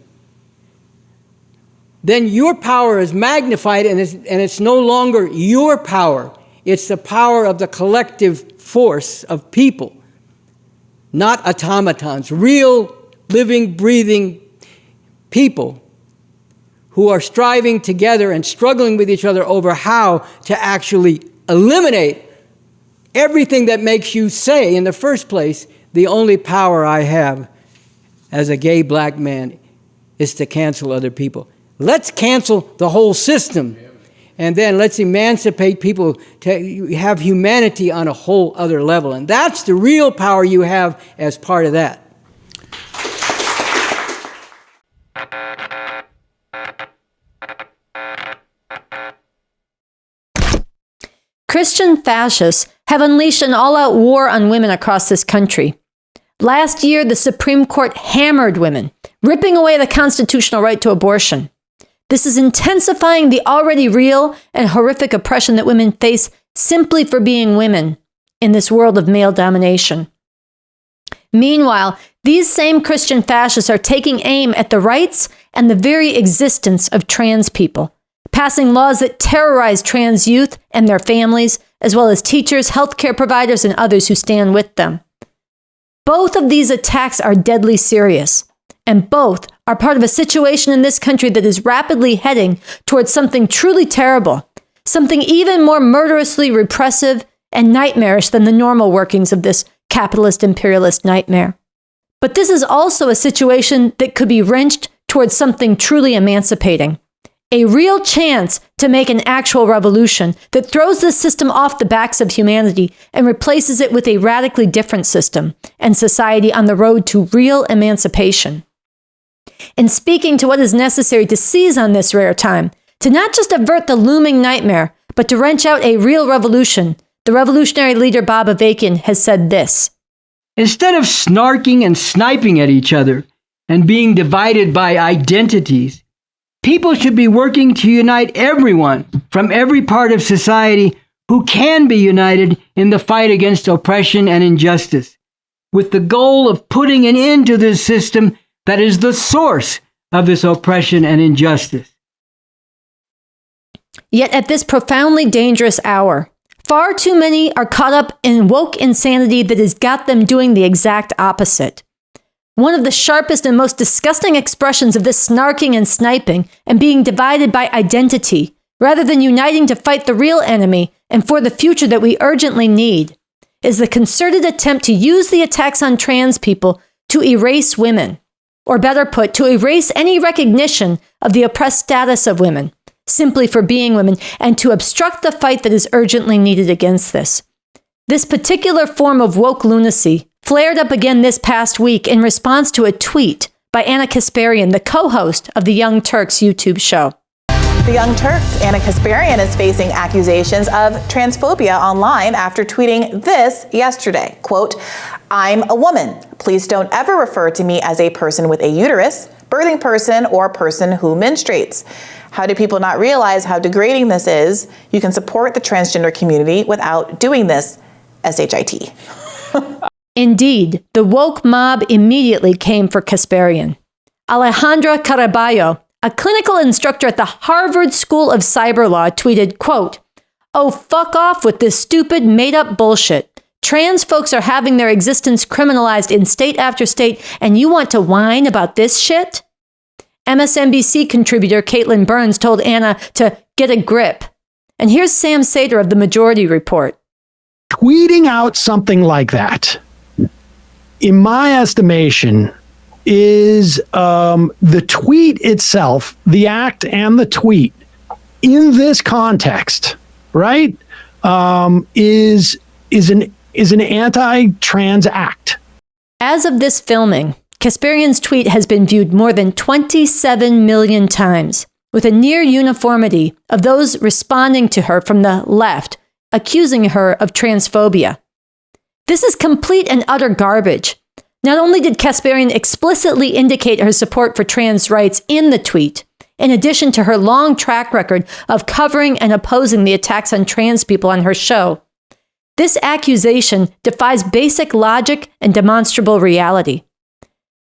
[SPEAKER 7] then your power is magnified and it's no longer your power. It's the power of the collective force of people, not automatons, real living, breathing people who are striving together and struggling with each other over how to actually eliminate everything that makes you say, in the first place, the only power I have as a gay black man is to cancel other people. Let's cancel the whole system, and then let's emancipate people to have humanity on a whole other level. And that's the real power you have as part of that.
[SPEAKER 2] Christian fascists have unleashed an all-out war on women across this country. Last year, the Supreme Court hammered women, ripping away the constitutional right to abortion. This is intensifying the already real and horrific oppression that women face simply for being women in this world of male domination. Meanwhile, these same Christian fascists are taking aim at the rights and the very existence of trans people, passing laws that terrorize trans youth and their families, as well as teachers, healthcare providers, and others who stand with them. Both of these attacks are deadly serious, and both are part of a situation in this country that is rapidly heading towards something truly terrible, something even more murderously repressive and nightmarish than the normal workings of this capitalist imperialist nightmare. But this is also a situation that could be wrenched towards something truly emancipating. A real chance to make an actual revolution that throws this system off the backs of humanity and replaces it with a radically different system and society on the road to real emancipation. In speaking to what is necessary to seize on this rare time, to not just avert the looming nightmare, But to wrench out a real revolution, the revolutionary leader Bob Avakian has said this.
[SPEAKER 7] Instead of snarking and sniping at each other and being divided by identities, people should be working to unite everyone from every part of society who can be united in the fight against oppression and injustice, with the goal of putting an end to this system that is the source of this oppression and injustice.
[SPEAKER 2] Yet at this profoundly dangerous hour, far too many are caught up in woke insanity that has got them doing the exact opposite. One of the sharpest and most disgusting expressions of this snarking and sniping and being divided by identity, rather than uniting to fight the real enemy and for the future that we urgently need, is the concerted attempt to use the attacks on trans people to erase women, or better put, to erase any recognition of the oppressed status of women, simply for being women, and to obstruct the fight that is urgently needed against this. This particular form of woke lunacy flared up again this past week in response to a tweet by Ana Kasparian, the co-host of the Young Turks YouTube show.
[SPEAKER 17] The Young Turks' Ana Kasparian is facing accusations of transphobia online after tweeting this yesterday. Quote, "I'm a woman. Please don't ever refer to me as a person with a uterus, birthing person, or person who menstruates. How do people not realize how degrading this is? You can support the transgender community without doing this. SHIT."
[SPEAKER 2] Indeed, the woke mob immediately came for Kasparian. Alejandra Caraballo, a clinical instructor at the Harvard School of Cyber Law, tweeted, quote, "Oh, fuck off with this stupid, made-up bullshit. Trans folks are having their existence criminalized in state after state, and you want to whine about this shit?" MSNBC contributor Caitlin Burns told Ana to get a grip. And here's Sam Sater of the Majority Report.
[SPEAKER 18] Tweeting out something like that, in my estimation, is the tweet itself, the act and the tweet, in this context, right, is an anti-trans act.
[SPEAKER 2] As of this filming, Kasparian's tweet has been viewed more than 27 million times, with a near uniformity of those responding to her from the left, accusing her of transphobia. This is complete and utter garbage. Not only did Kasparian explicitly indicate her support for trans rights in the tweet, in addition to her long track record of covering and opposing the attacks on trans people on her show, this accusation defies basic logic and demonstrable reality.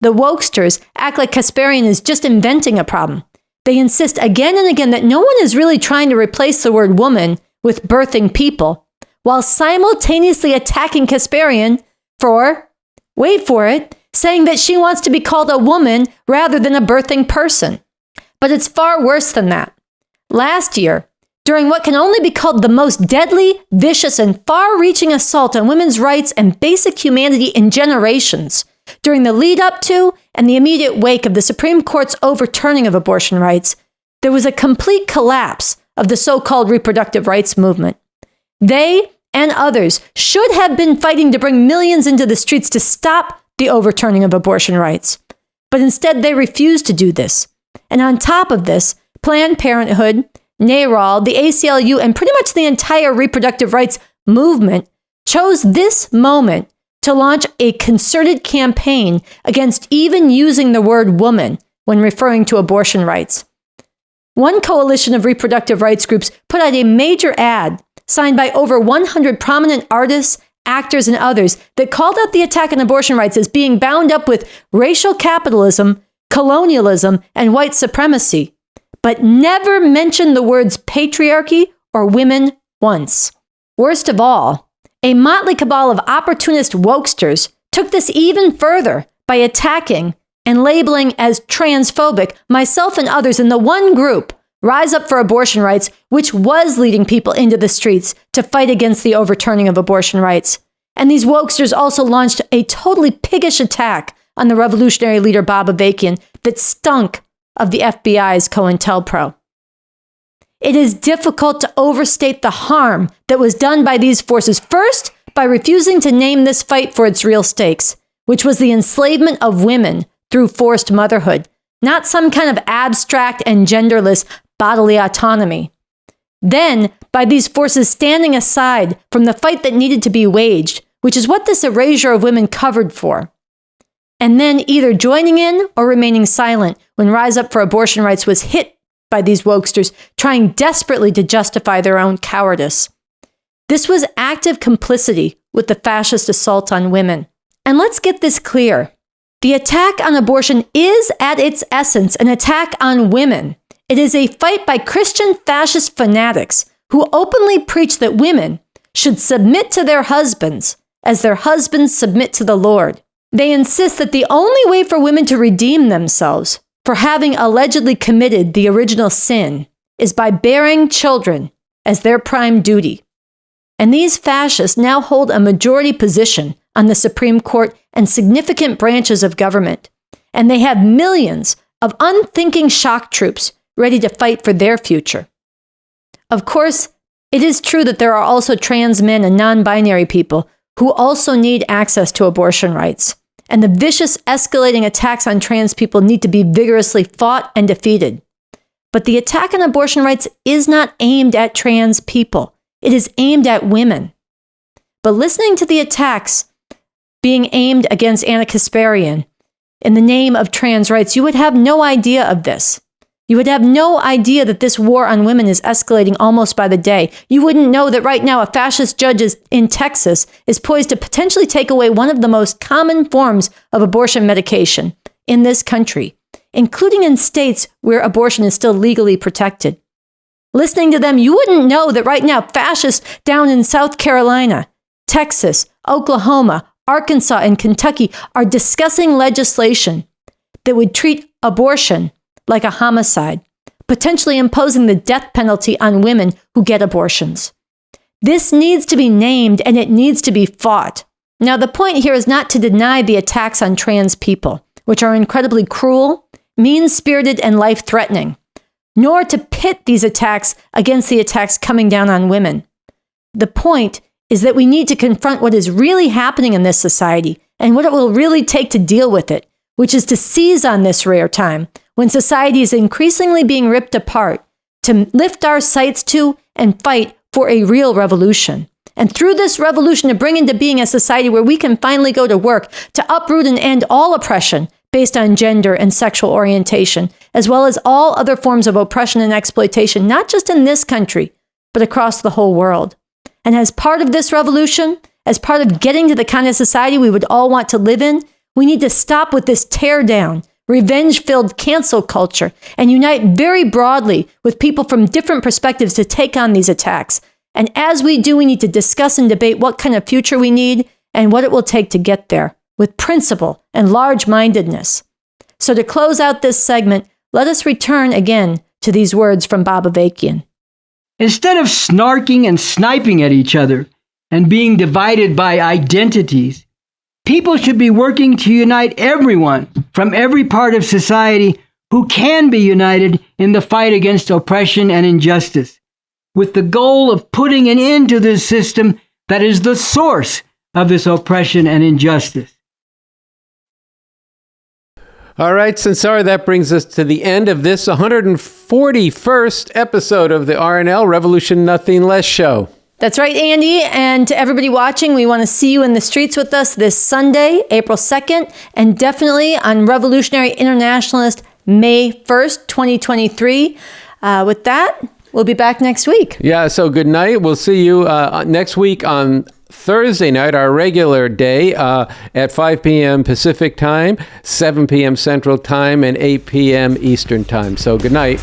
[SPEAKER 2] The wokesters act like Kasparian is just inventing a problem. They insist again and again that no one is really trying to replace the word woman with birthing people, while simultaneously attacking Kasparian for, wait for it, saying that she wants to be called a woman rather than a birthing person. But it's far worse than that. Last year, during what can only be called the most deadly, vicious, and far-reaching assault on women's rights and basic humanity in generations, during the lead up to and the immediate wake of the Supreme Court's overturning of abortion rights, there was a complete collapse of the so-called reproductive rights movement. They and others should have been fighting to bring millions into the streets to stop the overturning of abortion rights. But instead, they refused to do this. And on top of this, Planned Parenthood, NARAL, the ACLU, and pretty much the entire reproductive rights movement chose this moment to launch a concerted campaign against even using the word woman when referring to abortion rights. One coalition of reproductive rights groups put out a major ad signed by over 100 prominent artists, actors, and others that called out the attack on abortion rights as being bound up with racial capitalism, colonialism, and white supremacy, but never mentioned the words patriarchy or women once. Worst of all, a motley cabal of opportunist wokesters took this even further by attacking and labeling as transphobic myself and others in the one group, Rise Up for Abortion Rights, which was leading people into the streets to fight against the overturning of abortion rights. And these wokesters also launched a totally piggish attack on the revolutionary leader Bob Avakian that stunk of the FBI's COINTELPRO. It is difficult to overstate the harm that was done by these forces, first by refusing to name this fight for its real stakes, which was the enslavement of women through forced motherhood, not some kind of abstract and genderless bodily autonomy. Then, by these forces standing aside from the fight that needed to be waged, which is what this erasure of women covered for. And then either joining in or remaining silent when Rise Up for Abortion Rights was hit by these wokesters trying desperately to justify their own cowardice. This was active complicity with the fascist assault on women. And let's get this clear. The attack on abortion is at its essence an attack on women. It is a fight by Christian fascist fanatics who openly preach that women should submit to their husbands as their husbands submit to the Lord. They insist that the only way for women to redeem themselves for having allegedly committed the original sin is by bearing children as their prime duty. And these fascists now hold a majority position on the Supreme Court and significant branches of government. And they have millions of unthinking shock troops ready to fight for their future. Of course, it is true that there are also trans men and non-binary people who also need access to abortion rights. And the vicious escalating attacks on trans people need to be vigorously fought and defeated. But the attack on abortion rights is not aimed at trans people. It is aimed at women. But listening to the attacks being aimed against Ana Kasparian in the name of trans rights, you would have no idea of this. You would have no idea that this war on women is escalating almost by the day. You wouldn't know that right now a fascist judge in Texas is poised to potentially take away one of the most common forms of abortion medication in this country, including in states where abortion is still legally protected. Listening to them, you wouldn't know that right now fascists down in South Carolina, Texas, Oklahoma, Arkansas, and Kentucky are discussing legislation that would treat abortion like a homicide, potentially imposing the death penalty on women who get abortions. This needs to be named and it needs to be fought. Now, the point here is not to deny the attacks on trans people, which are incredibly cruel, mean-spirited, and life-threatening, nor to pit these attacks against the attacks coming down on women. The point is that we need to confront what is really happening in this society and what it will really take to deal with it, which is to seize on this rare time when society is increasingly being ripped apart, to lift our sights to and fight for a real revolution. And through this revolution, to bring into being a society where we can finally go to work to uproot and end all oppression based on gender and sexual orientation, as well as all other forms of oppression and exploitation, not just in this country, but across the whole world. And as part of this revolution, as part of getting to the kind of society we would all want to live in, we need to stop with this tear down, revenge-filled cancel culture and unite very broadly with people from different perspectives to take on these attacks. And as we do, we need to discuss and debate what kind of future we need and what it will take to get there with principle and large-mindedness. So to close out this segment, let us return again to these words from Bob Avakian.
[SPEAKER 7] Instead of snarking and sniping at each other and being divided by identities, people should be working to unite everyone from every part of society who can be united in the fight against oppression and injustice, with the goal of putting an end to this system that is the source of this oppression and injustice.
[SPEAKER 1] All right, Sunsara, that brings us to the end of this 141st episode of the RNL Revolution Nothing Less show.
[SPEAKER 2] That's right, Andy. And to everybody watching, we want to see you in the streets with us this Sunday, April 2nd, and definitely on Revolutionary Internationalist May 1st, 2023. With that, we'll be back next week.
[SPEAKER 1] Yeah, so good night. We'll see you next week on Thursday night, our regular day, at 5 p.m. Pacific time, 7 p.m. Central time, and 8 p.m. Eastern time. So good night.